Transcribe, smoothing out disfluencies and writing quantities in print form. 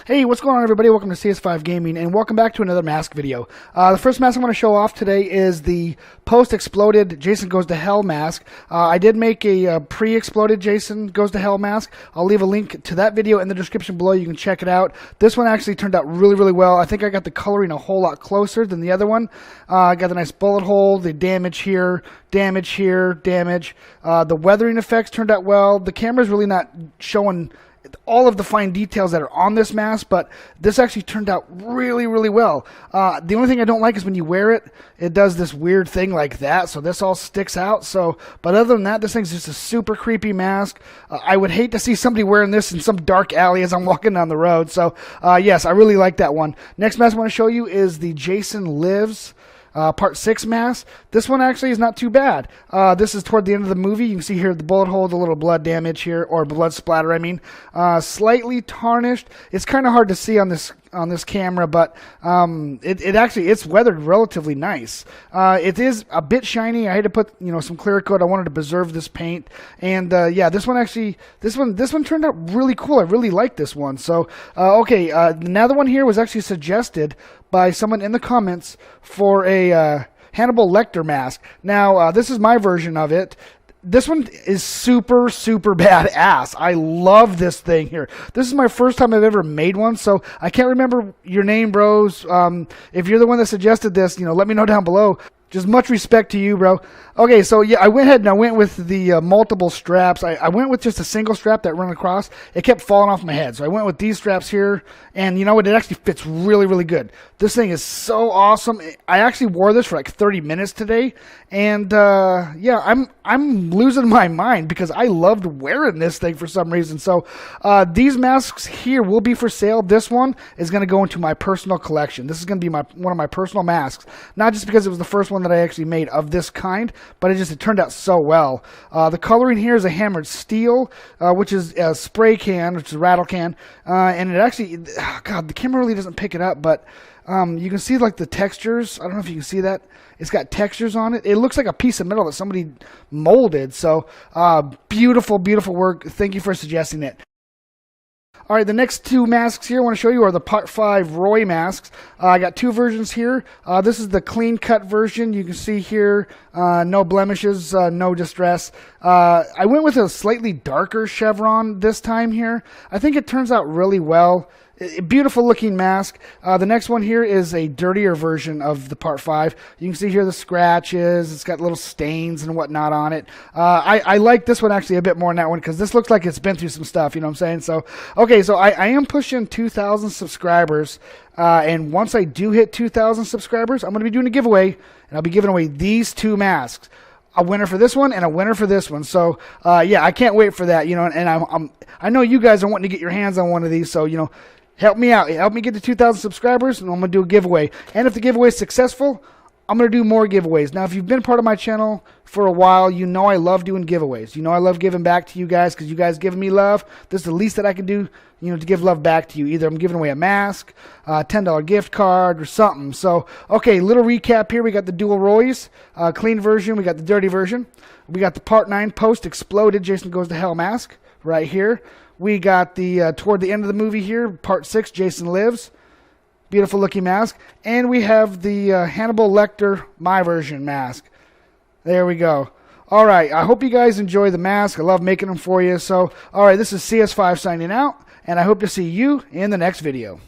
Hey, what's going on, everybody? Welcome to CS5 Gaming, and welcome back to another mask video. The first mask I'm going to show off today is the post-exploded Jason Goes to Hell mask. I did make a pre-exploded Jason Goes to Hell mask. I'll leave a link to that video in the description below. You can check it out. This one actually turned out really well. I think I got the coloring a whole lot closer than the other one. I got the nice bullet hole, the damage here, damage here, damage. The weathering effects turned out well. The camera's really not showing all of the fine details that are on this mask, but this actually turned out really well. The only thing I don't like is when you wear it, it does this weird thing like that, so this all sticks out. But other than that, this thing's just a super creepy mask. I would hate to see somebody wearing this in some dark alley as I'm walking down the road. So yes, I really like that one. Next mask I want to show you is the Jason Lives Part 6 mask. This one actually is not too bad. This is toward the end of the movie. You can see here the bullet hole, the little blood damage here, or blood splatter, I mean. Slightly tarnished. It's kind of hard to see on this camera, but it's weathered relatively nice. It is a bit shiny. I had to put some clear coat. I wanted to preserve this paint, and yeah, this one turned out really cool. I really like this one. So okay, another one here was actually suggested by someone in the comments for a Hannibal Lecter mask. Now this is my version of it. This one is super badass. I love this thing here. This is my first time I've ever made one, so I can't remember your name, bros. If you're the one that suggested this, let me know down below. Just much respect to you, bro. Okay, so yeah, I went ahead and I went with the multiple straps. I went with just a single strap that ran across. It kept falling off my head, so I went with these straps here, and you know what? It actually fits really good. This thing is so awesome. I actually wore this for like 30 minutes today, and yeah, I'm losing my mind because I loved wearing this thing for some reason. So these masks here will be for sale. This one is going to go into my personal collection. This is going to be one of my personal masks, not just because it was the first one that I actually made of this kind, but it turned out so well. The coloring here is a hammered steel, which is a spray can, which is a rattle can, and it actually, God, the camera really doesn't pick it up, but you can see like the textures. I don't know if you can see that. It's got textures on it. It looks like a piece of metal that somebody molded. So beautiful work. Thank you for suggesting it. All right, the next two masks here I want to show you are the Part 5 Roy masks. I got two versions here. This is the clean cut version. You can see here, no blemishes, no distress. I went with a slightly darker chevron this time here. I think it turns out really well. Beautiful looking mask. The next one here is a dirtier version of the Part 5. You can see here the scratches. It's got little stains and whatnot on it. I like this one actually a bit more than that one because this looks like it's been through some stuff, you know what I'm saying? So, okay, so I am pushing 2,000 subscribers. And once I do hit 2,000 subscribers, I'm going to be doing a giveaway, and I'll be giving away these two masks. A winner for this one and a winner for this one. So, yeah, I can't wait for that, and I know you guys are wanting to get your hands on one of these, so, help me out. Help me get to 2,000 subscribers, and I'm going to do a giveaway. And if the giveaway is successful, I'm going to do more giveaways. Now, if you've been part of my channel for a while, you know I love doing giveaways. I love giving back to you guys because you guys giving me love. This is the least that I can do, to give love back to you. Either I'm giving away a mask, a $10 gift card, or something. So, okay, little recap here. We got the dual Roys, clean version. We got the dirty version. We got the Part 9 post-exploded Jason Goes to Hell mask right here. We got the, toward the end of the movie here, Part 6, Jason Lives. Beautiful looking mask. And we have the Hannibal Lecter, my version mask. There we go. All right, I hope you guys enjoy the mask. I love making them for you. So, all right, this is CS5 signing out, and I hope to see you in the next video.